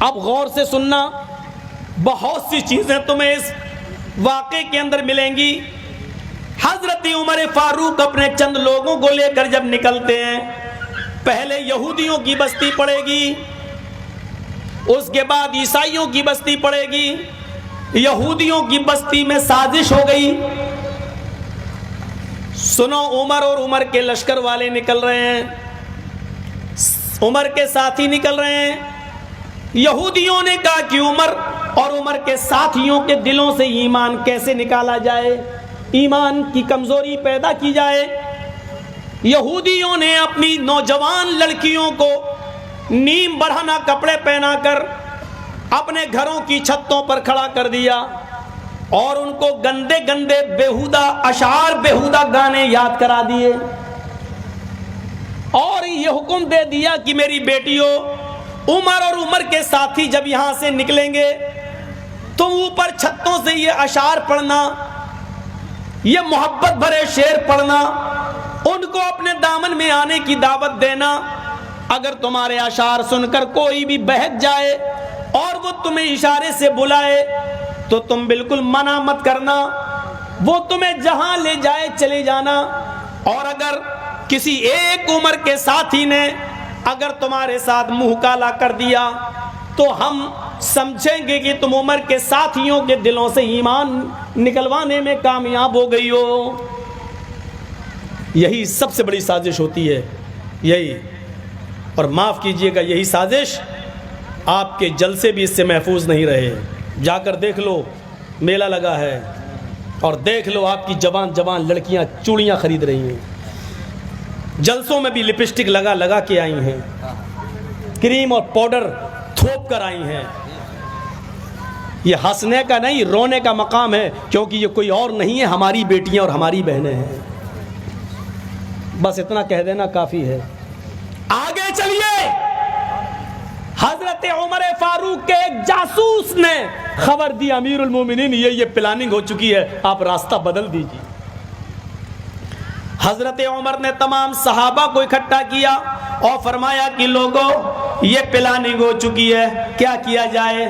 اب غور سے سننا، بہت سی چیزیں تمہیں اس واقعے کے اندر ملیں گی۔ حضرت عمر فاروق اپنے چند لوگوں کو لے کر جب نکلتے ہیں، پہلے یہودیوں کی بستی پڑے گی، اس کے بعد عیسائیوں کی بستی پڑے گی۔ یہودیوں کی بستی میں سازش ہو گئی۔ سنو، عمر اور عمر کے لشکر والے نکل رہے ہیں، عمر کے ساتھی نکل رہے ہیں۔ یہودیوں نے کہا کہ عمر اور عمر کے ساتھیوں کے دلوں سے ایمان کیسے نکالا جائے، ایمان کی کمزوری پیدا کی جائے۔ یہودیوں نے اپنی نوجوان لڑکیوں کو نیم برہنہ کپڑے پہنا کر اپنے گھروں کی چھتوں پر کھڑا کر دیا اور ان کو گندے گندے بیہودہ اشعار، بیہودہ گانے یاد کرا دیے، اور یہ حکم دے دیا کہ میری بیٹیوں، عمر اور عمر کے ساتھی جب یہاں سے نکلیں گے تم اوپر چھتوں سے یہ اشعار پڑھنا، یہ محبت بھرے شعر پڑھنا، ان کو اپنے دامن میں آنے کی دعوت دینا۔ اگر تمہارے اشعار سن کر کوئی بھی بہک جائے اور وہ تمہیں اشارے سے بلائے تو تم بالکل منع مت کرنا، وہ تمہیں جہاں لے جائے چلے جانا۔ اور اگر کسی ایک عمر کے ساتھی نے اگر تمہارے ساتھ منہ کالا کر دیا تو ہم سمجھیں گے کہ تم عمر کے ساتھیوں کے دلوں سے ایمان نکلوانے میں کامیاب ہو گئی ہو۔ یہی سب سے بڑی سازش ہوتی ہے، یہی، اور معاف کیجئے گا یہی سازش آپ کے جلسے بھی اس سے محفوظ نہیں رہے۔ جا کر دیکھ لو، میلہ لگا ہے، اور دیکھ لو آپ کی جوان جوان لڑکیاں چوڑیاں خرید رہی ہیں، جلسوں میں بھی لپسٹک لگا لگا کے آئی ہیں، کریم اور پاؤڈر تھوپ کر آئی ہیں۔ یہ ہنسنے کا نہیں، رونے کا مقام ہے، کیونکہ یہ کوئی اور نہیں ہے، ہماری بیٹیاں اور ہماری بہنیں ہیں۔ بس اتنا کہہ دینا کافی ہے۔ آگے چلیے، حضرت عمر فاروق کے ایک جاسوس نے خبر دی، امیر المومنین یہ پلاننگ ہو چکی ہے، آپ راستہ بدل دیجیے۔ حضرت عمر نے تمام صحابہ کو اکٹھا کیا اور فرمایا کہ لوگوں، یہ پلاننگ ہو چکی ہے، کیا کیا جائے؟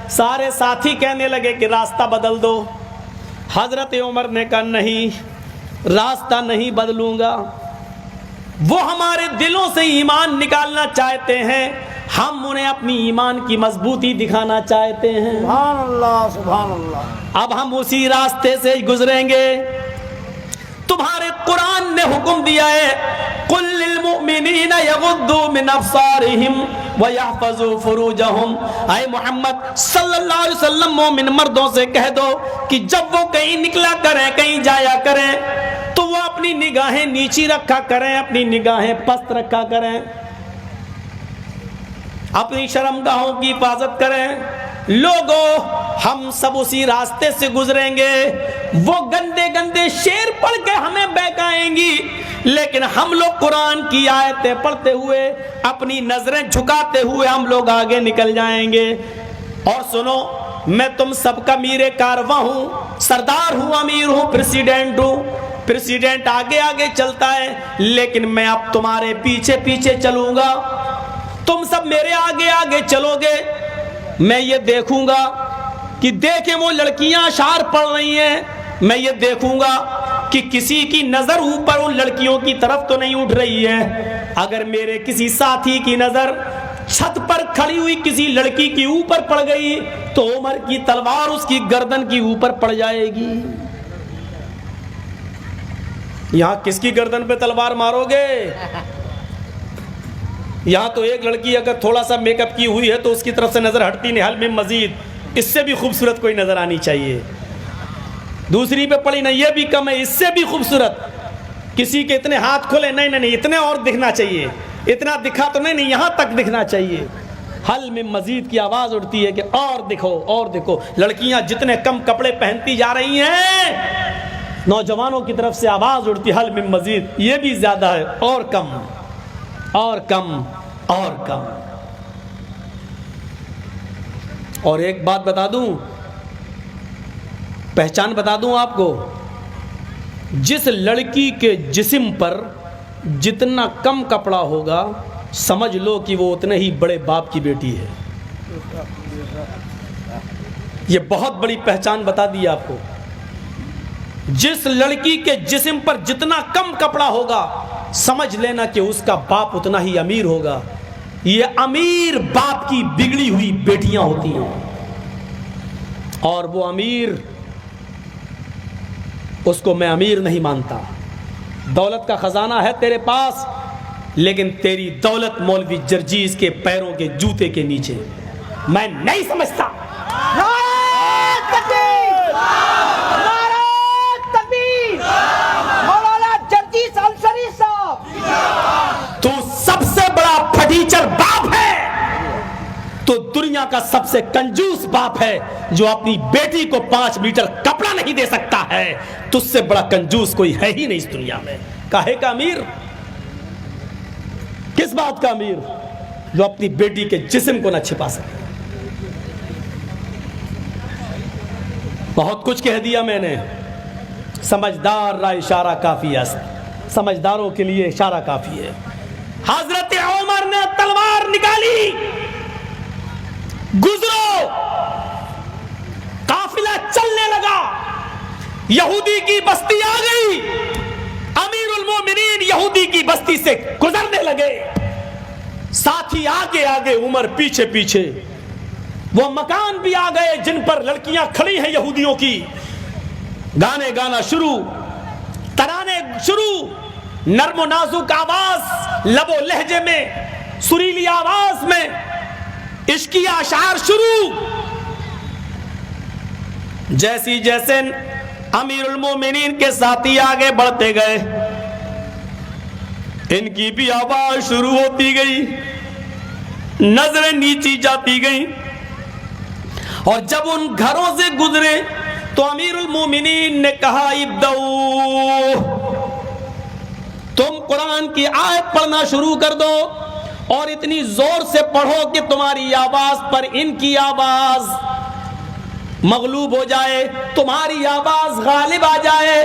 سارے ساتھی کہنے لگے کہ راستہ بدل دو۔ حضرت عمر نے کہا نہیں، راستہ نہیں بدلوں گا، وہ ہمارے دلوں سے ایمان نکالنا چاہتے ہیں، ہم انہیں اپنی ایمان کی مضبوطی دکھانا چاہتے ہیں۔ سبحان اللہ، سبحان اللہ۔ اب ہم اسی راستے سے گزریں گے۔ تمہارے قرآن نے حکم دیا ہے، قل للمؤمنین یغضوا من ابصارہم ویحفظوا فروجہم۔ اے محمد صلی اللہ علیہ وسلم، مومن مردوں سے کہہ دو کہ جب وہ کہیں نکلا کریں، کہیں جایا کریں، تو وہ اپنی نگاہیں نیچی رکھا کریں، اپنی نگاہیں پست رکھا کریں، اپنی شرمگاہوں کی حفاظت کریں۔ لوگوں، ہم سب اسی راستے سے گزریں گے، وہ گندے گندے شعر پڑھ کے ہمیں بہکائیں گی، لیکن ہم لوگ قرآن کی آیتیں پڑھتے ہوئے، اپنی نظریں جھکاتے ہوئے ہم لوگ آگے نکل جائیں گے۔ اور سنو، میں تم سب کا میر کارواں ہوں، سردار ہوں، امیر ہوں، پریسیڈنٹ ہوں۔ پریسیڈنٹ آگے آگے چلتا ہے، لیکن میں اب تمہارے پیچھے پیچھے چلوں گا، تم سب میرے آگے آگے چلو گے۔ میں یہ دیکھوں گا کہ دیکھیں وہ لڑکیاں اشعار پڑھ رہی ہیں، میں یہ دیکھوں گا کہ کسی کی نظر اوپر ان لڑکیوں کی طرف تو نہیں اٹھ رہی ہے۔ اگر میرے کسی ساتھی کی نظر چھت پر کھڑی ہوئی کسی لڑکی کی اوپر پڑ گئی تو عمر کی تلوار اس کی گردن کی اوپر پڑ جائے گی۔ یہاں کس کی گردن پہ تلوار مارو گے؟ یہاں تو ایک لڑکی اگر تھوڑا سا میک اپ کی ہوئی ہے تو اس کی طرف سے نظر ہٹتی نہیں، حل میں مزید، اس سے بھی خوبصورت کوئی نظر آنی چاہیے۔ دوسری پہ پڑی نہیں، یہ بھی کم ہے، اس سے بھی خوبصورت۔ کسی کے اتنے ہاتھ کھولے، نہیں نہیں نہیں، اتنے اور دکھنا چاہیے، اتنا دکھا تو نہیں نہیں، یہاں تک دکھنا چاہیے۔ حل میں مزید کی آواز اٹھتی ہے کہ اور دکھو اور دیکھو۔ لڑکیاں جتنے کم کپڑے پہنتی جا رہی ہیں، نوجوانوں کی طرف سے آواز اٹھتی، حل میں مزید، یہ بھی زیادہ ہے، اور کم اور کم اور کم۔ اور ایک بات بتا دوں، پہچان بتا دوں آپ کو، جس لڑکی کے جسم پر جتنا کم کپڑا ہوگا، سمجھ لو کہ وہ اتنے ہی بڑے باپ کی بیٹی ہے۔ یہ بہت بڑی پہچان بتا دی آپ کو. جس لڑکی کے جسم پر جتنا کم کپڑا ہوگا سمجھ لینا کہ اس کا باپ اتنا ہی امیر ہوگا. یہ امیر باپ کی بگڑی ہوئی بیٹیاں ہوتی ہیں, اور وہ امیر, اس کو میں امیر نہیں مانتا. دولت کا خزانہ ہے تیرے پاس, لیکن تیری دولت مولوی جرجیز کے پیروں کے جوتے کے نیچے. میں نہیں سمجھتا. مولانا جرجیز انصاری صاحب, تو سب سے بڑا پھٹیچر باپ ہے, تو دنیا کا سب سے کنجوس باپ ہے جو اپنی بیٹی کو 5 میٹر کپڑا نہیں دے سکتا ہے. تجھ سے بڑا کنجوس کوئی ہے ہی نہیں اس دنیا میں. کاہے کا امیر؟ کس بات کا امیر؟ جو اپنی بیٹی کے جسم کو نہ چھپا سکے. بہت کچھ کہہ دیا میں نے. سمجھدار را اشارہ کافی ہے, سمجھداروں کے لیے اشارہ کافی ہے. حضرت عمر نے تلوار نکالی, گزرو, قافلہ چلنے لگا, یہودی کی بستی آ گئی. امیر المومنین یہودی کی بستی سے گزرنے لگے, ساتھی آگے آگے, عمر پیچھے پیچھے. وہ مکان بھی آ گئے جن پر لڑکیاں کھڑی ہیں یہودیوں کی. گانے گانا شروع, ترانے شروع, نرم و نازک آواز, لب و لہجے میں, سریلی آواز میں عشقی اشعار شروع. جیسی جیسے امیر المومنین کے ساتھی آگے بڑھتے گئے, ان کی بھی آواز شروع ہوتی گئی, نظریں نیچی جاتی گئیں. اور جب ان گھروں سے گزرے تو امیر المومنین نے کہا ابدؤ, تم قرآن کی آیت پڑھنا شروع کر دو, اور اتنی زور سے پڑھو کہ تمہاری آواز پر ان کی آواز مغلوب ہو جائے, تمہاری آواز غالب آ جائے.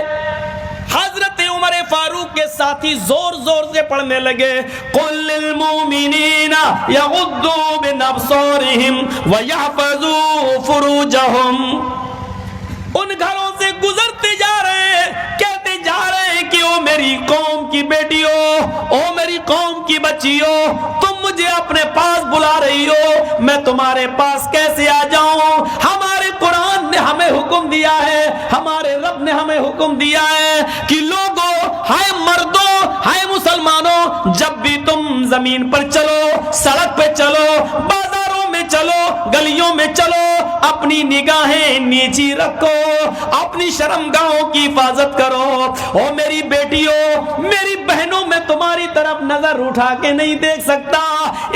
حضرت عمر فاروق کے ساتھی زور زور سے پڑھنے لگے, قل للمؤمنین یغضوا من ابصارہم ویحفظوا فروجہم. ان گھروں سے گزرتے جا رہے ہیں, کہتے جا رہے ہیں کہ او میری قوم کی بیٹیوں, او میری قوم کی بچیوں, تم مجھے اپنے پاس بلا رہی ہو, میں تمہارے پاس کیسے آ جاؤں؟ ہمارے قرآن نے ہمیں حکم دیا ہے, ہمارے رب نے ہمیں حکم دیا ہے کہ لوگوں, ہائے مردوں, ہائے مسلمانوں, جب بھی تم زمین پر چلو, سڑک پہ چلو, بازاروں میں چلو, گلیوں میں چلو, اپنی نگاہیں نیچی رکھو, اپنی شرمگاہوں کی حفاظت کرو. او میری بیٹیوں, میری بہنوں, میں تمہاری طرف نظر اٹھا کے نہیں دیکھ سکتا,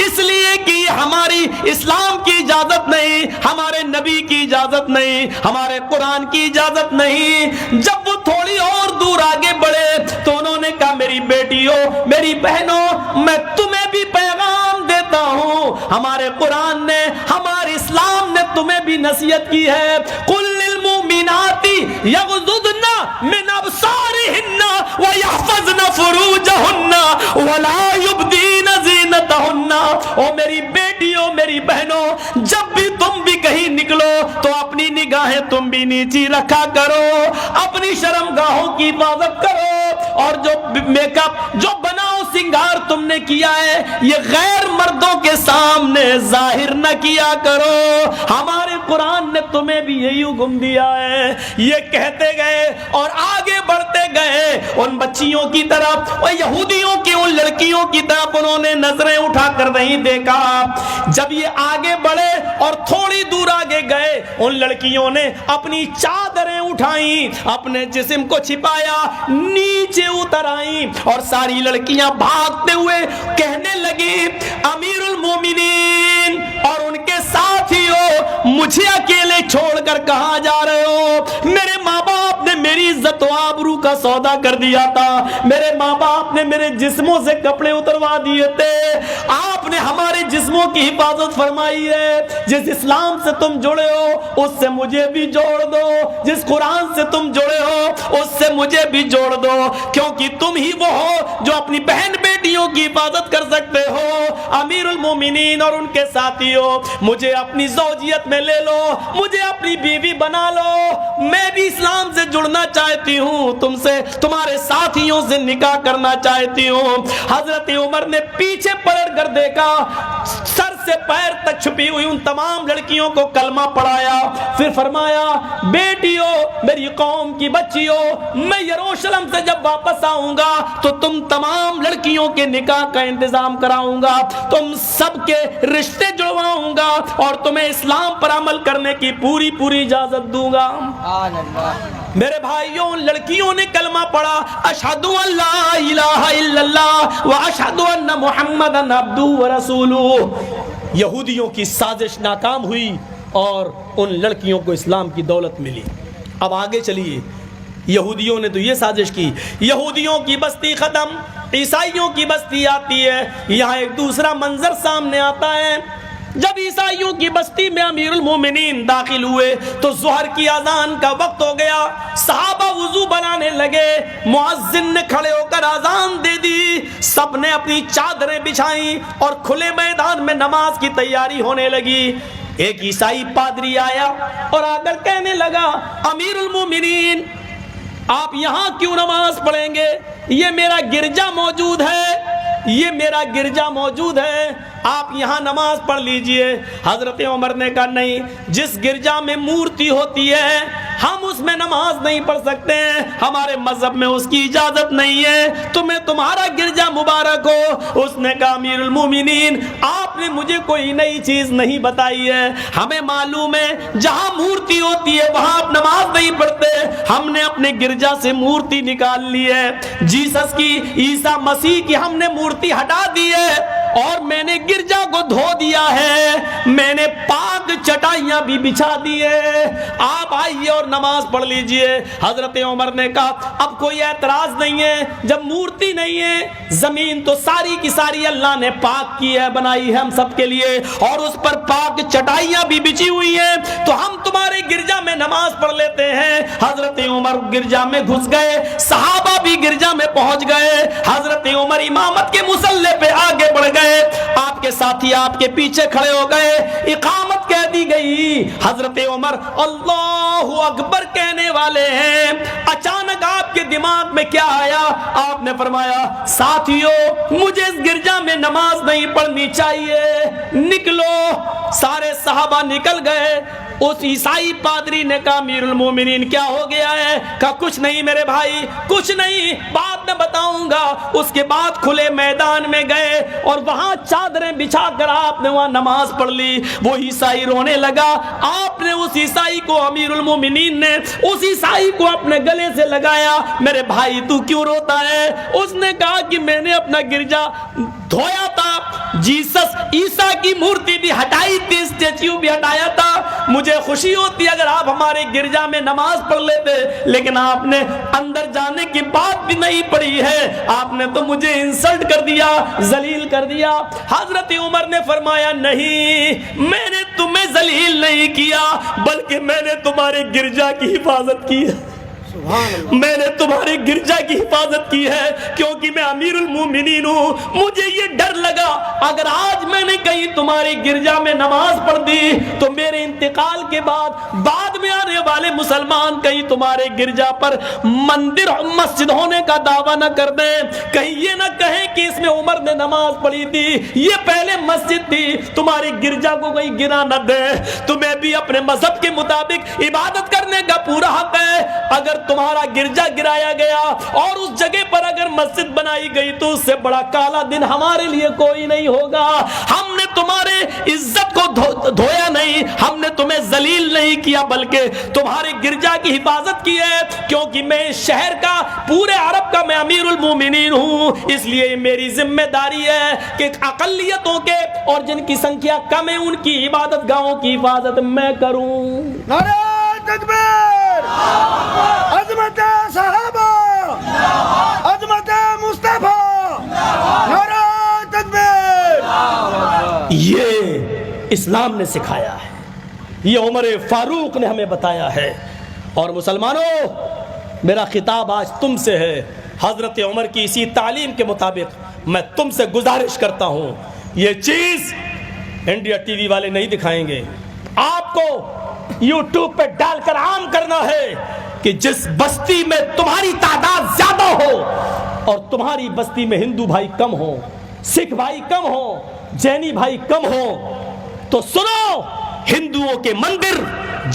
اس لیے کہ ہماری اسلام کی اجازت نہیں, ہمارے نبی کی اجازت نہیں, ہمارے قرآن کی اجازت نہیں. جب وہ تھوڑی اور دور آگے بڑھے تو انہوں نے کہا میری بیٹیوں, میری بہنوں, میں تمہیں بھی پیغام دیتا ہوں, ہمارے قرآن نے, ہمارے اسلام نے تمہیں بھی نصیحت کی ہے. قل للمؤمنات یغضضن من ابصارہن ویحفظن فروجہن ولا یبدین زینتہن. او میری بیٹیوں, میری بہنوں, جب بھی تم بھی کہیں نکلو تو اپنی نگاہیں تم بھی نیچی رکھا کرو, اپنی شرمگاہوں کی حفاظت کرو, اور جو میک اپ, جو بناؤ سنگار تم نے کیا ہے, یہ غیر مردوں کے سامنے ظاہر نہ کیا کرو. ہمارے قرآن نے تمہیں بھی یہی حکم دیا ہے. یہ کہتے گئے اور آگے بڑھتے گئے ان بچیوں کی طرف, اور یہودیوں کی ان لڑکیوں کی طرف انہوں نے نظریں اٹھا کر نہیں دیکھا. جب یہ آگے بڑھے اور تھوڑی دور آگے گئے, ان لڑکیوں نے اپنی چادریں اٹھائیں, اپنے جسم کو چھپایا, نیچے اتر آئیں, اور ساری لڑکیاں بھاگتے ہوئے کہنے لگی امیر المومنین اور ان کے ساتھیوں, مجھے اکیلے چھوڑ کر کہاں جا رہے ہو؟ میرے ماں باپ نے میری عزت و آبرو کا سودا کر دیا تھا, میرے ماں باپ نے میرے جسموں سے کپڑے اتروا دیے تھے, آپ نے ہمارے جسموں کی حفاظت فرمائی ہے. جس اسلام سے تم جڑے ہو اس سے مجھے بھی جوڑ دو, جس قرآن سے تم جڑے ہو اس سے مجھے بھی جوڑ دو, کیونکہ تم ہی وہ ہو جو اپنی بہن بیٹیوں کی حفاظت کر سکتے ہو. امیر المومنین اور ان کے ساتھیوں, مجھے اپنی زوجیت میں لے لو, مجھے اپنی بیوی بنا لو, میں بھی اسلام سے جڑنا چاہتی ہوں, تم سے تمہارے ساتھیوں سے نکاح کرنا چاہتی ہوں. حضرت عمر نے پیچھے پلٹ کر دیکھا, سر سے پیر تک چھپی ہوئی ان تمام لڑکیوں کو کلمہ پڑھایا, پھر فرمایا بیٹیوں, میری قوم کی بچیوں, میں یروشلم سے جب واپس آؤں گا تو تم تمام لڑکیوں کے نکاح کا انتظام کراؤں گا, تم سب کے رشتے جڑواؤں گا اور تمہیں اسلام پر عمل کرنے کی پوری پوری اجازت دوں گا. میرے بھائیوں, لڑکیوں نے کلمہ پڑھا, اشہدو ان لا الہ الا اللہ و اشہدو ان محمدن عبدہ و رسولہ. یہودیوں کی سازش ناکام ہوئی اور ان لڑکیوں کو اسلام کی دولت ملی. اب آگے چلیے, یہودیوں نے تو یہ سازش کی, یہودیوں کی بستی ختم, عیسائیوں کی بستی آتی ہے. یہاں ایک دوسرا منظر سامنے آتا ہے. جب عیسائیوں کی بستی میں امیر المومنین داخل ہوئے تو ظہر کی اذان کا وقت ہو گیا. صحابہ وضو بنانے لگے, مؤذن نے کھڑے ہو کر اذان دے دی, سب نے اپنی چادریں بچھائیں اور کھلے میدان میں نماز کی تیاری ہونے لگی. ایک عیسائی پادری آیا اور آ کر کہنے لگا, امیر المومنین آپ یہاں کیوں نماز پڑھیں گے؟ یہ میرا گرجا موجود ہے, یہ میرا گرجا موجود ہے, آپ یہاں نماز پڑھ لیجئے. حضرت عمر نے کہا نہیں, جس گرجا میں مورتی ہوتی ہے ہم اس میں نماز نہیں پڑھ سکتے ہیں, ہمارے مذہب میں اس کی اجازت نہیں ہے, تمہیں تمہارا گرجا مبارک ہو. اس نے کہا امیر المومنین آپ نے مجھے کوئی نئی چیز نہیں بتائی ہے, ہمیں معلوم ہے جہاں مورتی ہوتی ہے وہاں آپ نماز نہیں پڑھتے, ہم نے اپنے گرجا سے مورتی نکال لی ہے, جیسس کی, عیسیٰ مسیح کی ہم نے مورتی ہٹا دی ہے اور میں نے گرجا کو دھو دیا ہے, میں نے پاک چٹائیاں بھی بچھا دی ہے, آپ آئیے اور نماز پڑھ لیجئے. حضرت عمر نے کہا اب کوئی اعتراض نہیں ہے, جب مورتی نہیں ہے, زمین تو ساری کی ساری اللہ نے پاک کی ہے, بنائی ہے ہم سب کے لیے, اور اس پر پاک چٹائیاں بھی بچھی ہوئی ہیں, تو ہم تمہارے گرجا میں نماز پڑھ لیتے ہیں. حضرت عمر گرجا میں گھس گئے, صحابہ بھی گرجا میں پہنچ گئے. حضرت عمر امامت کے مصلی پہ آگے بڑھ گئے, آپ کے ساتھی آپ کے پیچھے کھڑے ہو گئے, اقامت کہہ دی گئی. حضرت عمر اللہ اکبر کہنے والے ہیں, اچانک آپ کے دماغ میں کیا آیا؟ آپ نے فرمایا ساتھیو مجھے اس گرجا میں نماز نہیں پڑھنی چاہیے, نکلو. سارے صحابہ نکل گئے. اس عیسائی پادری نے کہا امیر المومنین کیا ہو گیا ہے؟ کہا کچھ نہیں میرے بھائی, کچھ نہیں, بعد میں بتاؤں گا. اس کے بعد کھلے میدان میں گئے اور وہاں چادریں بچھا کر آپ نے وہاں نماز پڑھ لی. وہ عیسائی رونے لگا, آپ نے اس عیسائی کو, امیر المومنین نے اس عیسائی کو اپنے گلے سے لگایا, میرے بھائی تو کیوں روتا ہے؟ اس نے کہا کہ میں نے اپنا گرجا دھویا تھا, جیسس عیسیٰ کی مورتی بھی ہٹائی تھی, اسٹیچیو بھی ہٹایا تھا, مجھے خوشی ہوتی اگر آپ ہمارے گرجا میں نماز پڑھ لیتے, لیکن آپ نے اندر جانے کی بات بھی نہیں پڑھی ہے, آپ نے تو مجھے انسلٹ کر دیا, ذلیل کر دیا. حضرت عمر نے فرمایا نہیں, میں نے تمہیں ذلیل نہیں کیا بلکہ میں نے تمہارے گرجا کی حفاظت کی ہے, میں نے تمہارے گرجا کی حفاظت کی ہے, کیونکہ میں امیر المومنین ہوں. مجھے یہ ڈر لگا اگر آج میں نے کہیں تمہاری گرجا میں نماز پڑھ دی تو میرے انتقال کے بعد میں آنے والے مسلمان کہیں تمہارے گرجا پر مندر مسجد ہونے کا دعویٰ نہ کر دیں, کہیں یہ نہ کہیں کہ اس میں عمر نے نماز پڑھی تھی, یہ پہلے مسجد تھی, تمہاری گرجا کو کہیں گرا نہ دے. تمہیں بھی اپنے مذہب کے مطابق عبادت کرنے کا پورا حق ہے. اگر تمہارا گرجا گرایا گیا اور اس جگہ پر اگر مسجد بنائی گئی تو اس سے بڑا کالا دن ہمارے لیے کوئی نہیں ہوگا. ہم نے تمہارے عزت کو دھویا نہیں, ہم نے تمہیں ذلیل نہیں کیا بلکہ تمہارے گرجا کی حفاظت کی ہے, کیونکہ میں اس شہر کا, پورے عرب کا میں امیر المومنین ہوں, اس لیے میری ذمہ داری ہے کہ اقلیتوں کے اور جن کی سنکھیا کم ہے ان کی عبادت گاہوں کی حفاظت میں کروں. نعرہ تکبیر، عظمت صحابہ. عظمت مصطفیٰ نعرہ تکبیر. یہ اسلام نے سکھایا ہے, یہ عمر فاروق نے ہمیں بتایا ہے. اور مسلمانوں, میرا خطاب آج تم سے ہے. حضرت عمر کی اسی تعلیم کے مطابق میں تم سے گزارش کرتا ہوں, یہ چیز انڈیا ٹی وی والے نہیں دکھائیں گے. آپ کو یوٹیوب پہ ڈال کر عام کرنا ہے کہ جس بستی میں تمہاری تعداد زیادہ ہو اور تمہاری بستی میں ہندو بھائی کم ہو, سکھ بھائی کم ہو, جینی بھائی کم ہو, تو سنو, ہندوؤں کے مندر,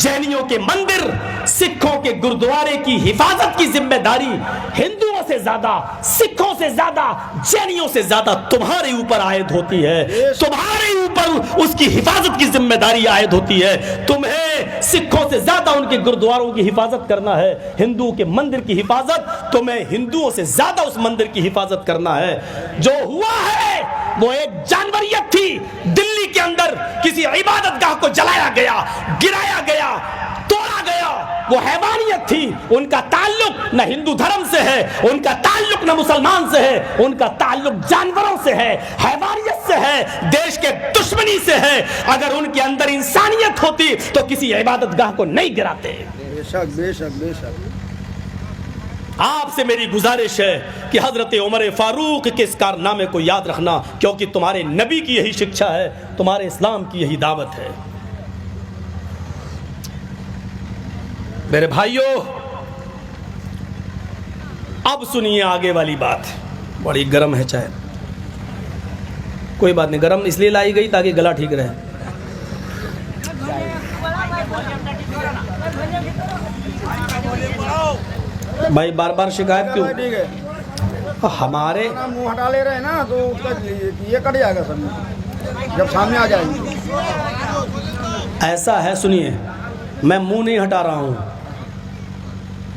جینیوں کے مندر, سکھوں کے گردوارے کی حفاظت کی ذمہ داری ہندوؤں سے زیادہ, سکھوں سے زیادہ, جینیوں سے زیادہ تمہارے اوپر عائد ہوتی ہے. تمہارے اوپر اس کی حفاظت کی ذمہ داری عائد ہوتی ہے. تمہیں سکھوں سے زیادہ ان کے گردواروں کی حفاظت کرنا ہے, ہندوؤں کے مندر کی حفاظت تمہیں ہندوؤں سے زیادہ اس مندر کی حفاظت کرنا ہے. جو ہوا ہے وہ ایک جانوریت تھی. دلی کے اندر کسی عبادت گاہ کو جلایا گیا, گرایا گیا, توڑا گیا, وہ حیوانیت تھی. ان کا تعلق نہ ہندو دھرم سے ہے, ان کا تعلق نہ مسلمان سے ہے, ان کا تعلق جانوروں سے ہے, حیوانیت سے ہے, دیش کے دشمنی سے ہے. اگر ان کے اندر انسانیت ہوتی تو کسی عبادت گاہ کو نہیں گراتے. بے شک بے شک بے شک. آپ سے میری گزارش ہے کہ حضرت عمر فاروق کے اس کارنامے کو یاد رکھنا, کیونکہ تمہارے نبی کی یہی شکشا ہے, تمہارے اسلام کی یہی دعوت ہے. میرے بھائیوں, اب سنیے آگے والی بات. بڑی گرم ہے چائے, کوئی بات نہیں, گرم اس لیے لائی گئی تاکہ گلا ٹھیک رہے. بھائی بار بار شکایت کیوں؟ ٹھیک ہے, ہمارے منہ ہٹا لے رہے ہیں نا تو اس کا یہ کٹ جائے گا سب جب سامنے آ جائے گی. ایسا ہے, سنیے, میں منہ نہیں ہٹا رہا ہوں,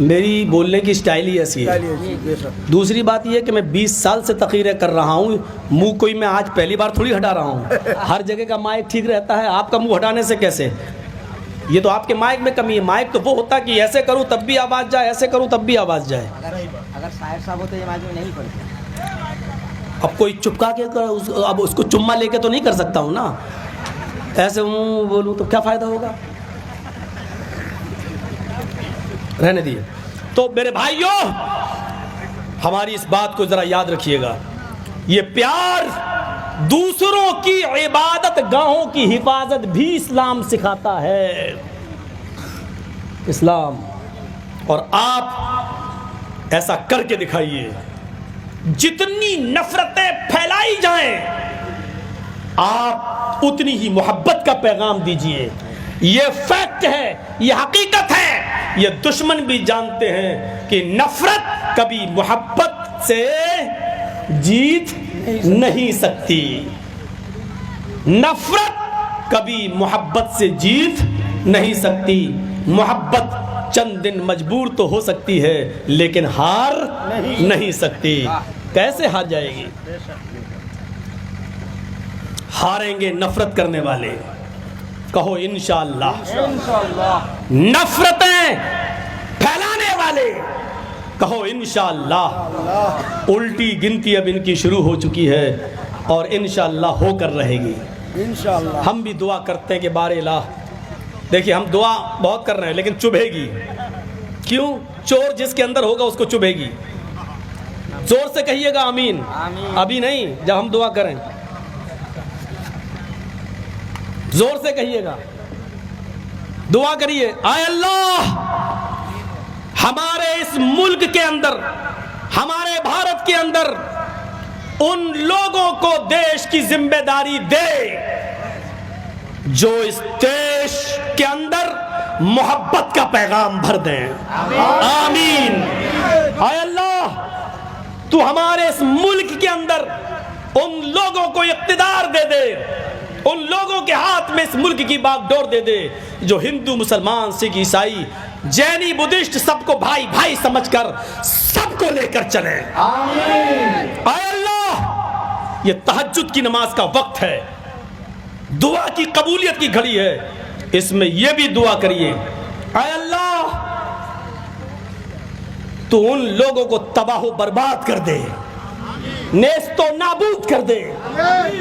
میری بولنے کی سٹائل ہی ایسی ہے. بے شک. دوسری بات یہ کہ میں 20 سال سے تقریریں کر رہا ہوں, منہ کوئی میں آج پہلی بار تھوڑی ہٹا رہا ہوں. ہر جگہ کا مائک ٹھیک رہتا ہے, آپ کا منہ ہٹانے سے کیسے؟ یہ تو آپ کے مائک میں کمی ہے. مائک تو وہ ہوتا کہ ایسے کروں تب بھی آواز جائے, ایسے کروں تب بھی آواز جائے. اگر شاعر صاحب ہوتے یہ مائک میں نہیں پڑتے. اب کوئی چپکا کے اب اس کو چما لے کے تو نہیں کر سکتا ہوں نا, ایسے ہوں بولوں تو کیا فائدہ ہوگا, رہنے دیے. تو میرے بھائیوں, ہماری اس بات کو ذرا یاد رکھیے گا, یہ پیار دوسروں کی عبادت گاہوں کی حفاظت بھی اسلام سکھاتا ہے. اسلام, اور آپ ایسا کر کے دکھائیے. جتنی نفرتیں پھیلائی جائیں آپ اتنی ہی محبت کا پیغام دیجئے. یہ فیکٹ ہے, یہ حقیقت ہے. یہ دشمن بھی جانتے ہیں کہ نفرت کبھی محبت سے جیت نہیں سکتی. نفرت کبھی محبت سے جیت نہیں سکتی. محبت چند دن مجبور تو ہو سکتی ہے لیکن ہار نہیں سکتی. کیسے ہار جائے گی؟ ہاریں گے نفرت کرنے والے. کہو انشاءاللہ. نفرتیں پھیلانے والے کہو انشاءاللہ. الٹی گنتی اب ان کی شروع ہو چکی ہے اور انشاءاللہ ہو کر رہے گی. انشاءاللہ. ہم بھی دعا کرتے ہیں کہ بار الہ, دیکھیے ہم دعا بہت کر رہے ہیں لیکن چبھے گی. کیوں؟ چور جس کے اندر ہوگا اس کو چبھے گی. زور سے کہیے گا آمین. ابھی نہیں, جب ہم دعا کریں زور سے کہیے گا. دعا کریے, اے اللہ ہمارے اس ملک کے اندر, ہمارے بھارت کے اندر ان لوگوں کو دیش کی ذمہ داری دے جو اس دیش کے اندر محبت کا پیغام بھر دیں. آمین. اے اللہ تو ہمارے اس ملک کے اندر ان لوگوں کو اقتدار دے دے, ان لوگوں کے ہاتھ میں اس ملک کی باغ ڈور دے دے جو ہندو, مسلمان, سکھ, عیسائی, جینی, بدھسٹ سب کو بھائی بھائی سمجھ کر سب کو لے کر چلیں. آمین. اے اللہ یہ تہجد کی نماز کا وقت ہے, دعا کی قبولیت کی گھڑی ہے, اس میں یہ بھی دعا کریے, اے اللہ تو ان لوگوں کو تباہ و برباد کر دے, نیست و نابود کر دے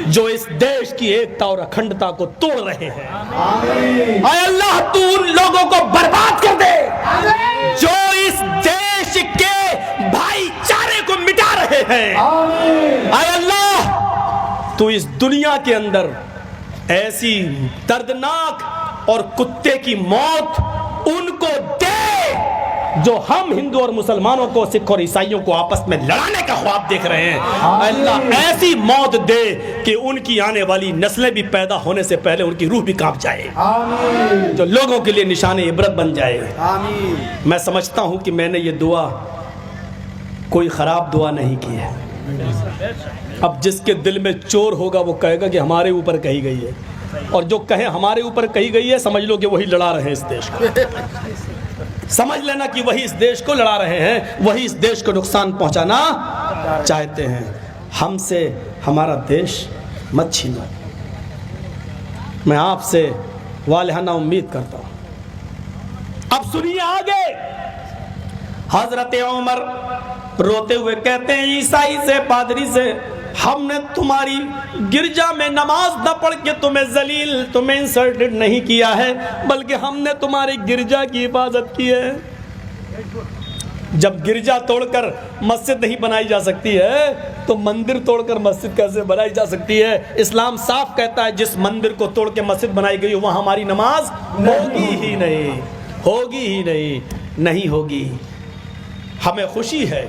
جو اس دیش کی ایکتا اور اکھنڈتا کو توڑ رہے ہیں. اے اللہ تو ان لوگوں کو برباد کر دے جو اس دیش کے بھائی چارے کو مٹا رہے ہیں. اے اللہ تو اس دنیا کے اندر ایسی دردناک اور کتے کی موت ان کو دے جو ہم ہندو اور مسلمانوں کو, سکھ اور عیسائیوں کو آپس میں لڑانے کا خواب دیکھ رہے ہیں. اللہ ایسی موت دے کہ ان کی آنے والی نسلیں بھی پیدا ہونے سے پہلے ان کی روح بھی کانپ جائے, جو لوگوں کے لیے نشان عبرت بن جائے. میں سمجھتا ہوں کہ میں نے یہ دعا کوئی خراب دعا نہیں کی ہے. اب جس کے دل میں چور ہوگا وہ کہے گا کہ ہمارے اوپر کہی گئی ہے, اور جو کہے ہمارے اوپر کہی گئی ہے سمجھ لو کہ وہی لڑا رہے ہیں اس دیش کو. سمجھ لینا کہ وہی اس دیش کو لڑا رہے ہیں, وہی اس دیش کو نقصان پہنچانا چاہتے ہیں. ہم سے ہمارا دیش مت چھینو. میں آپ سے والہانہ امید کرتا ہوں. اب سنیے آگے. حضرت عمر روتے ہوئے کہتے ہیں عیسائی سے, پادری سے, ہم نے تمہاری گرجا میں نماز نہ پڑھ کے تمہیں ذلیل, تمہیں انسلٹڈ نہیں کیا ہے, بلکہ ہم نے تمہاری گرجا کی حفاظت کی ہے. جب گرجا توڑ کر مسجد نہیں بنائی جا سکتی ہے تو مندر توڑ کر مسجد کیسے بنائی جا سکتی ہے؟ اسلام صاف کہتا ہے جس مندر کو توڑ کے مسجد بنائی گئی وہاں ہماری نماز ہوگی ہی نہیں, ہوگی ہی نہیں, نہیں ہوگی. ہمیں خوشی ہے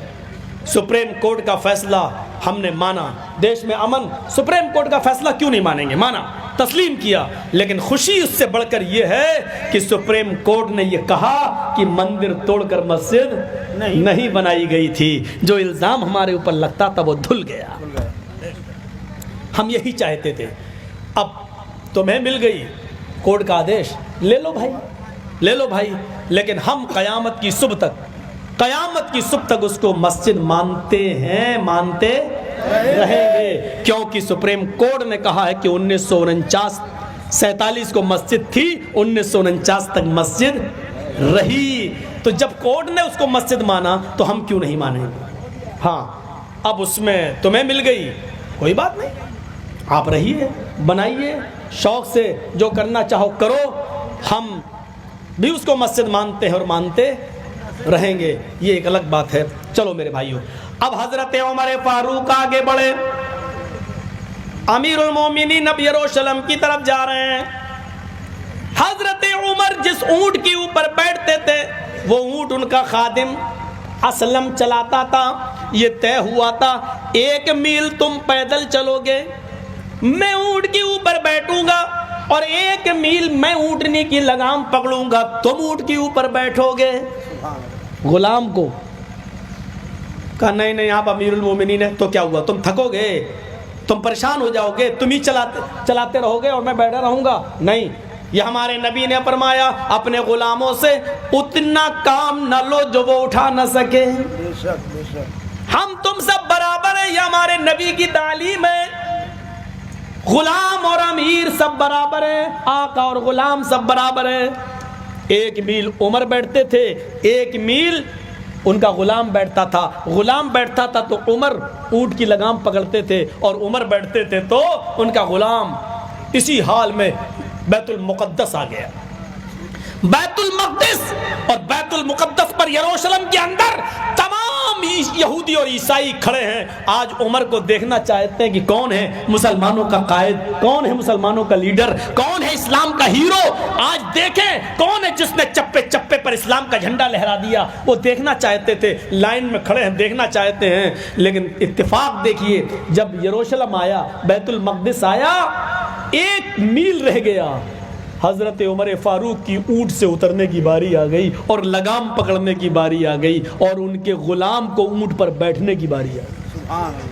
سپریم کورٹ کا فیصلہ ہم نے مانا, دیش میں امن, سپریم کورٹ کا فیصلہ کیوں نہیں مانیں گے, مانا, تسلیم کیا. لیکن خوشی اس سے بڑھ کر یہ ہے کہ سپریم کورٹ نے یہ کہا کہ مندر توڑ کر مسجد نہیں بنائی گئی تھی. جو الزام ہمارے اوپر لگتا تھا وہ دھل گیا. ہم یہی چاہتے تھے. اب تمہیں مل گئی کورٹ کا آدیش, لے لو بھائی, لے لو بھائی, لیکن ہم قیامت کی صبح تک اس کو مسجد مانتے ہیں, مانتے رہیں گے. کیونکہ سپریم کورٹ نے کہا ہے کہ 1947 کو مسجد تھی, 1949 تک مسجد رہی. تو جب کورٹ نے اس کو مسجد مانا تو ہم کیوں نہیں مانیں گے؟ ہاں اب اس میں تمہیں مل گئی, کوئی بات نہیں, آپ رہیے, بنائیے, شوق سے جو کرنا چاہو کرو. ہم بھی اس کو مسجد مانتے ہیں اور مانتے رہیں گے, یہ ایک الگ بات ہے. چلو میرے بھائیوں, اب حضرت عمر فاروق آگے بڑھے. امیر المومنین اب یروشلم کی طرف جا رہے ہیں. حضرت عمر جس اونٹ کے اوپر بیٹھتے تھے وہ اونٹ ان کا خادم اسلم چلاتا تھا. یہ طے ہوا تھا 1 میل تم پیدل چلو گے, میں اونٹ کے اوپر بیٹھوں گا, اور 1 میل میں اونٹنی کی لگام پکڑوں گا, تم اونٹ کے اوپر بیٹھو گے. غلام کو کہا نہیں نہیں آپ امیر المومنین ہیں, تو کیا ہوا, تم تھکو گے, تم پریشان ہو جاؤ گے, تم ہی چلاتے رہو گے اور میں بیٹھا رہوں گا. نہیں, یہ ہمارے نبی نے فرمایا اپنے غلاموں سے اتنا کام نہ لو جو وہ اٹھا نہ سکے. ہم تم سب برابر ہیں, یہ ہمارے نبی کی تعلیم ہے. غلام اور امیر سب برابر ہیں, آقا اور غلام سب برابر ہیں. 1 میل عمر بیٹھتے تھے, 1 میل ان کا غلام بیٹھتا تھا. غلام بیٹھتا تھا تو عمر اونٹ کی لگام پکڑتے تھے, اور عمر بیٹھتے تھے تو ان کا غلام. اسی حال میں بیت المقدس آ گیا. بیت المقدس اور بیت المقدس پر یروشلم کے اندر تمام یہودی اور عیسائی کھڑے ہیں. آج عمر کو دیکھنا چاہتے ہیں کہ کون ہے مسلمانوں کا قائد, کون ہے مسلمانوں کا لیڈر, کون ہے اسلام کا ہیرو. آج دیکھیں کون ہے جس نے چپے چپے پر اسلام کا جھنڈا لہرا دیا. وہ دیکھنا چاہتے تھے, لائن میں کھڑے ہیں, دیکھنا چاہتے ہیں. لیکن اتفاق دیکھیے, جب یروشلم آیا, بیت المقدس آیا, 1 میل رہ گیا, حضرت عمر فاروق کی اونٹ سے اترنے کی باری آ گئی اور لگام پکڑنے کی باری آ گئی, اور ان کے غلام کو اونٹ پر بیٹھنے کی باری آ گئی.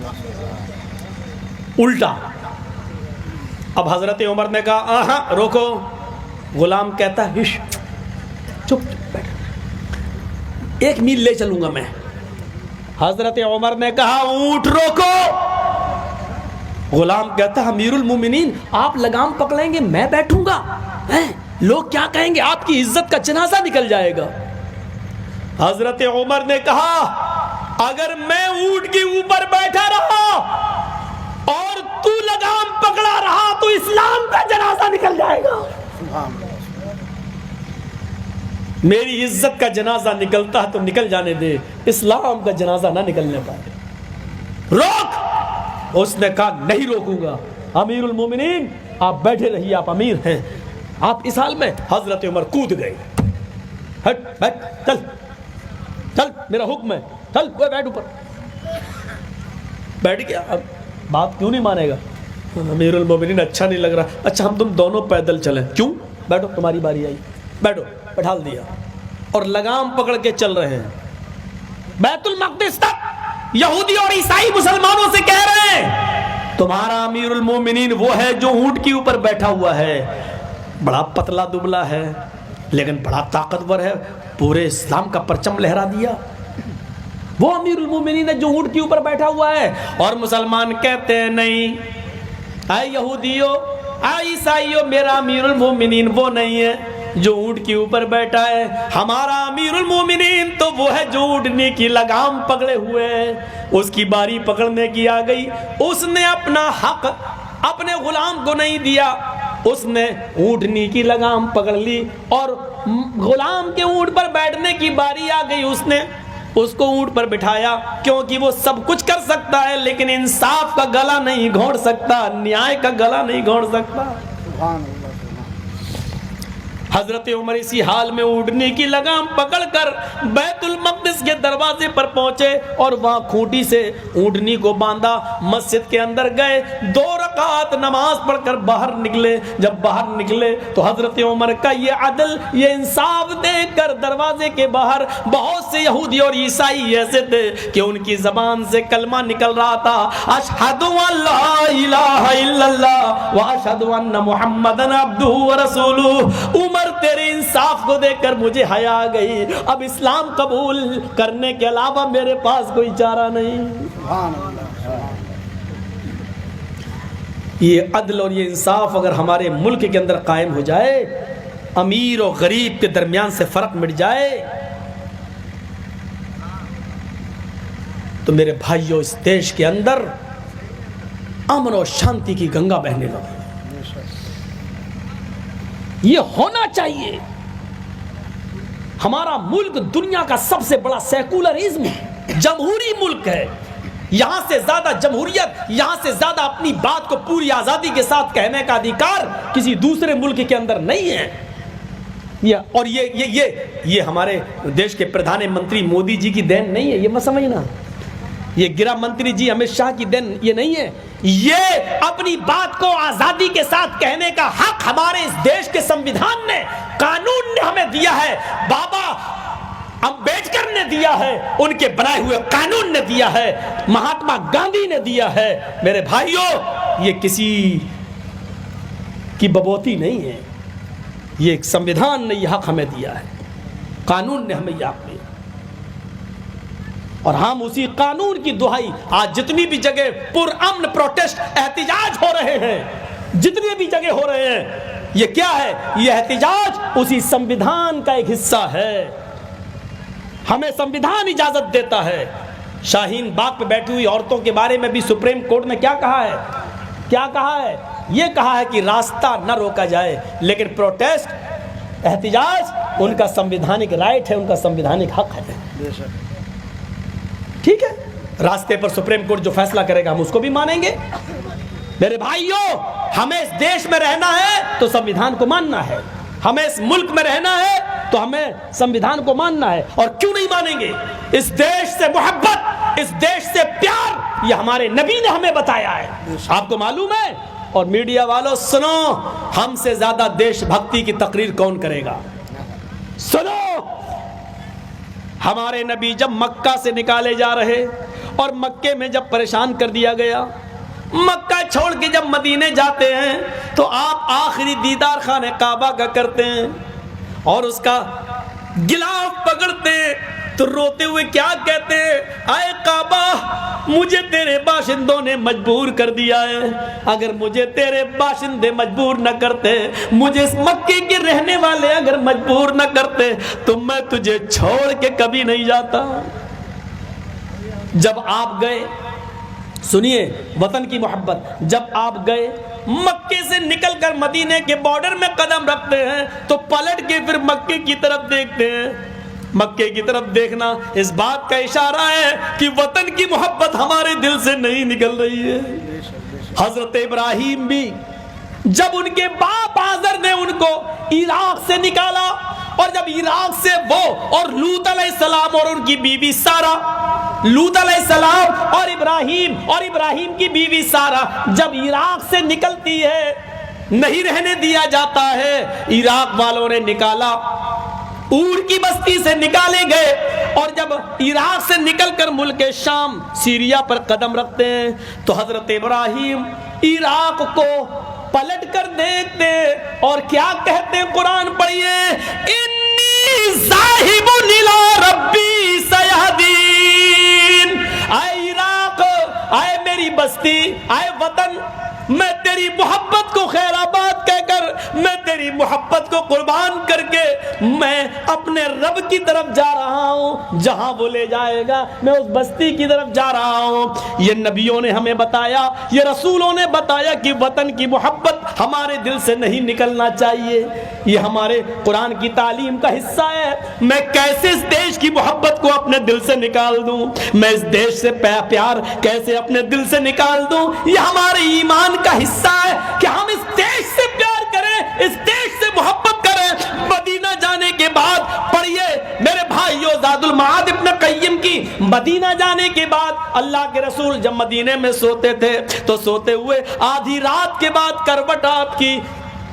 الٹا. اب حضرت عمر نے کہا آہاں روکو. غلام کہتا ہے چپ بیٹھ, 1 میل لے چلوں گا میں. حضرت عمر نے کہا اونٹ روکو. غلام کہتا ہے امیر المومنین آپ لگام پکڑیں گے میں بیٹھوں گا, لوگ کیا کہیں گے, آپ کی عزت کا جنازہ نکل جائے گا. حضرت عمر نے کہا اگر میں اونٹ کے اوپر بیٹھا رہا اور تو لگام پکڑا رہا تو اسلام کا جنازہ نکل جائے گا. سبحان اللہ. میری عزت کا جنازہ نکلتا ہے تو نکل جانے دے, اسلام کا جنازہ نہ نکلنے پائے. روک. اس نے کہا نہیں روکوں گا, امیر المومنین آپ بیٹھے رہیے, آپ امیر ہیں, آپ اس حال میں. حضرت عمر کود گئے, ہٹ ہٹ چل چل میرا حکم ہے, چل بیٹھ اوپر. بیٹھ گیا. اب بات کیوں نہیں مانے گا؟ امیر المومنین اچھا نہیں لگ رہا. اچھا ہم تم دونوں پیدل چلیں. کیوں؟ بیٹھو تمہاری باری آئی, بیٹھو. بٹھال دیا اور لگام پکڑ کے چل رہے ہیں بیت المقدس تک. یہودی اور عیسائی مسلمانوں سے کہہ رہے ہیں تمہارا امیر المومنین وہ ہے جو اونٹ کے اوپر بیٹھا ہوا ہے, بڑا پتلا دبلا ہے لیکن بڑا طاقتور ہے, پورے اسلام کا پرچم لہرا دیا. وہ امیر المومنین ہے جو اونٹ کے اوپر بیٹھا ہوا ہے. اور مسلمان کہتے ہیں نہیں, اے یہودیو اے عیسائیو, میرا امیر المومنین وہ نہیں ہے جو اونٹ کے اوپر بیٹھا ہے. ہمارا امیر المومنین تو وہ ہے جو اونٹنی کی لگام پکڑے ہوئے ہے. اس کی باری پکڑنے کی آ گئی, اس نے اپنا حق اپنے غلام کو نہیں دیا, اس نے اونٹنی کی لگام پکڑ لی اور غلام کے اونٹ پر بیٹھنے کی باری آ گئی. اس نے اس کو اونٹ پر بٹھایا کیونکہ وہ سب کچھ کر سکتا ہے لیکن انصاف کا گلا نہیں گھونٹ سکتا, نیائے کا گلا نہیں گھونٹ سکتا. سبحان اللہ. حضرت عمر اسی حال میں اونٹنی کی لگام پکڑ کر بیت المقدس کے دروازے پر پہنچے اور وہاں کھوٹی سے اونٹنی کو باندھا. مسجد کے اندر گئے, 2 رکعت نماز پڑھ کر باہر نکلے. جب باہر نکلے تو حضرت عمر کا یہ عدل, یہ انصاف دیکھ کر دروازے کے باہر بہت سے یہودی اور عیسائی ایسے تھے کہ ان کی زبان سے کلمہ نکل رہا تھا, اشہد ان لا الہ الا اللہ واشہد ان محمدن عبدہ ورسولہ. عمر تیرے انصاف کو دیکھ کر مجھے حیا آ گئی, اب اسلام قبول کرنے کے علاوہ میرے پاس کوئی چارہ نہیں. سبحان اللہ. یہ عدل اور یہ انصاف اگر ہمارے ملک کے اندر قائم ہو جائے, امیر اور غریب کے درمیان سے فرق مٹ جائے, تو میرے بھائیوں اس دیش کے اندر امن اور شانتی کی گنگا بہنے لگے. یہ ہونا چاہیے. ہمارا ملک دنیا کا سب سے بڑا سیکولرزم جمہوری ملک ہے. یہاں سے زیادہ جمہوریت, یہاں سے زیادہ اپنی بات کو پوری آزادی کے ساتھ کہنے کا ادھیکار کسی دوسرے ملک کے اندر نہیں ہے. اور یہ ہمارے دیش کے پردھان منتری مودی جی کی دین نہیں ہے, یہ مت سمجھنا. یہ گرہ منتری جی امت شاہ کی دین یہ نہیں ہے. یہ اپنی بات کو آزادی کے ساتھ کہنے کا حق ہمارے اس دیش کے سمویدھان نے, قانون نے ہمیں دیا ہے. بابا امبیڈکر نے دیا ہے, ان کے بنائے ہوئے قانون نے دیا ہے, مہاتما گاندھی نے دیا ہے. میرے بھائیوں, یہ کسی کی ببوتی نہیں ہے, یہ ایک سمویدھان نے یہ حق ہمیں دیا ہے, قانون نے ہمیں یہ حق دیا. اور ہم اسی قانون کی دہائی, آج جتنی بھی جگہ پر امن پروٹیسٹ احتجاج ہو رہے ہیں, جتنی بھی جگہ ہو رہے ہیں, یہ کیا ہے؟ یہ احتجاج اسی سمویدھان کا ایک حصہ ہے. ہمیں سمویدھان اجازت دیتا ہے. شاہین باغ پہ بیٹھی ہوئی عورتوں کے بارے میں بھی سپریم کورٹ نے کیا کہا ہے؟ کیا کہا ہے؟ یہ کہا ہے کہ راستہ نہ روکا جائے, لیکن پروٹیسٹ احتجاج ان کا سمویدھانک رائٹ ہے, ان کا سمویدھانک حق ہے. ٹھیک ہے, راستے پر سپریم کورٹ جو فیصلہ کرے گا ہم اس کو بھی مانیں گے. میرے بھائیوں, ہمیں اس دیش میں رہنا ہے تو سمویدھان کو ماننا ہے. ہمیں اس ملک میں رہنا ہے تو ہمیں سمویدھان کو ماننا ہے. اور کیوں نہیں مانیں گے؟ اس دیش سے محبت, اس دیش سے پیار, یہ ہمارے نبی نے ہمیں بتایا ہے. آپ کو معلوم ہے؟ اور میڈیا والوں سنو, ہم سے زیادہ دیش بھکتی کی تقریر کون کرے گا؟ سنو, ہمارے نبی جب مکہ سے نکالے جا رہے اور مکے میں جب پریشان کر دیا گیا, مکہ چھوڑ کے جب مدینے جاتے ہیں تو آپ آخری دیدار خانہ کعبہ کا کرتے ہیں اور اس کا غلاف پکڑتے ہیں تو روتے ہوئے کیا کہتے ہیں؟ اے کعبہ مجھے تیرے باشندوں نے مجبور کر دیا ہے، اگر مجھے تیرے باشندے مجبور نہ کرتے، مجھے اس مکے کے رہنے والے اگر مجبور نہ کرتے تو میں تجھے چھوڑ کے کبھی نہیں جاتا۔ جب آپ گئے، سنیے وطن کی محبت، جب آپ گئے مکے سے نکل کر مدینے کے بارڈر میں قدم رکھتے ہیں تو پلٹ کے پھر مکے کی طرف دیکھتے ہیں۔ مکے کی طرف دیکھنا اس بات کا اشارہ ہے کہ وطن کی محبت ہمارے دل سے نہیں نکل رہی ہے۔ حضرت ابراہیم بھی جب ان کے باپ آزر نے ان کو عراق سے نکالا، اور جب عراق سے وہ اور لوط علیہ السلام اور ان کی بیوی سارہ، لوط علیہ السلام اور ابراہیم کی بیوی سارہ جب عراق سے نکلتی ہے، نہیں رہنے دیا جاتا ہے، عراق والوں نے نکالا، اور کی بستی سے نکالے گئے، اور جب عراق سے نکل کر ملک شام سیریا پر قدم رکھتے ہیں تو حضرت ابراہیم عراق کو پلٹ کر دیکھتے اور کیا کہتے ہیں؟ قرآن پڑھیے، انی ذاہب الی ربی سیہدین۔ اے عراق، اے میری بستی، اے وطن، میں تیری محبت کو خیر آباد کہہ کر، میں تیری محبت کو قربان کر کے میں اپنے رب کی طرف جا رہا ہوں، جہاں وہ لے جائے گا میں اس بستی کی طرف جا رہا ہوں۔ یہ نبیوں نے ہمیں بتایا، یہ رسولوں نے بتایا کہ وطن کی محبت ہمارے دل سے نہیں نکلنا چاہیے، یہ ہمارے قرآن کی تعلیم کا حصہ ہے۔ میں کیسے اس دیش کی محبت کو اپنے دل سے نکال دوں، میں اس دیش سے پیار کیسے اپنے دل سے نکال دوں، یہ ہمارے ایمان کا حصہ ہے کہ ہم اس دیش سے پیار کریں، اس دیش سے محبت کریں۔ مدینہ جانے کے بعد پڑھیے میرے بھائیو زاد المعاد ابن قیم کی، مدینہ جانے کے بعد اللہ کے رسول جب مدینے میں سوتے تھے تو سوتے ہوئے آدھی رات کے بعد کروٹ آپ کی،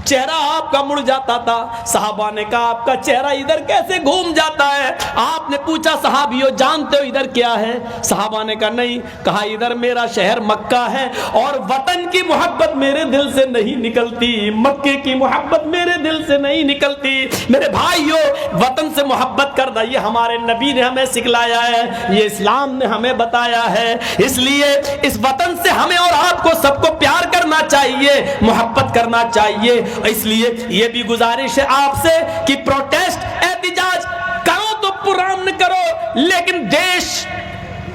چہرہ آپ کا مڑ جاتا تھا۔ صحابہ نے کہا آپ کا چہرہ ادھر کیسے گھوم جاتا ہے؟ آپ نے پوچھا صحابیوں جانتے ہو ادھر کیا ہے؟ صحابہ نے کہا نہیں، کہا ادھر میرا شہر مکہ ہے اور وطن کی محبت میرے دل سے نہیں نکلتی، مکے کی محبت میرے دل سے نہیں نکلتی۔ میرے بھائیوں وطن سے محبت کرنا یہ ہمارے نبی نے ہمیں سکھلایا ہے، یہ اسلام نے ہمیں بتایا ہے، اس لیے اس وطن سے ہمیں اور آپ کو سب کو پیار کرنا چاہیے، محبت کرنا چاہیے۔ اس لیے یہ بھی گزارش ہے آپ سے کہ پروٹیسٹ احتجاج کرو تو پرامن کرو، لیکن دیش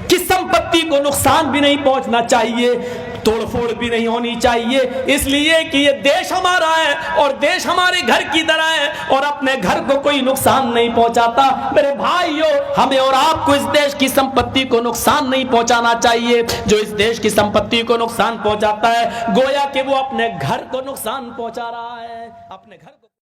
کی سمپتی کو نقصان بھی نہیں پہنچنا چاہیے، توڑ پھوڑ بھی نہیں ہونی چاہیے، اس لیے کہ یہ دیش ہمارا ہے اور دیش ہمارے گھر کی طرح ہے اور اپنے گھر کو کوئی نقصان نہیں پہنچاتا۔ میرے بھائیوں ہمیں اور آپ کو اس دیش کی سمپتی کو نقصان نہیں پہنچانا چاہیے، جو اس دیش کی سمپتی کو نقصان پہنچاتا ہے گویا کہ وہ اپنے گھر کو نقصان پہنچا رہا ہے، اپنے گھر کو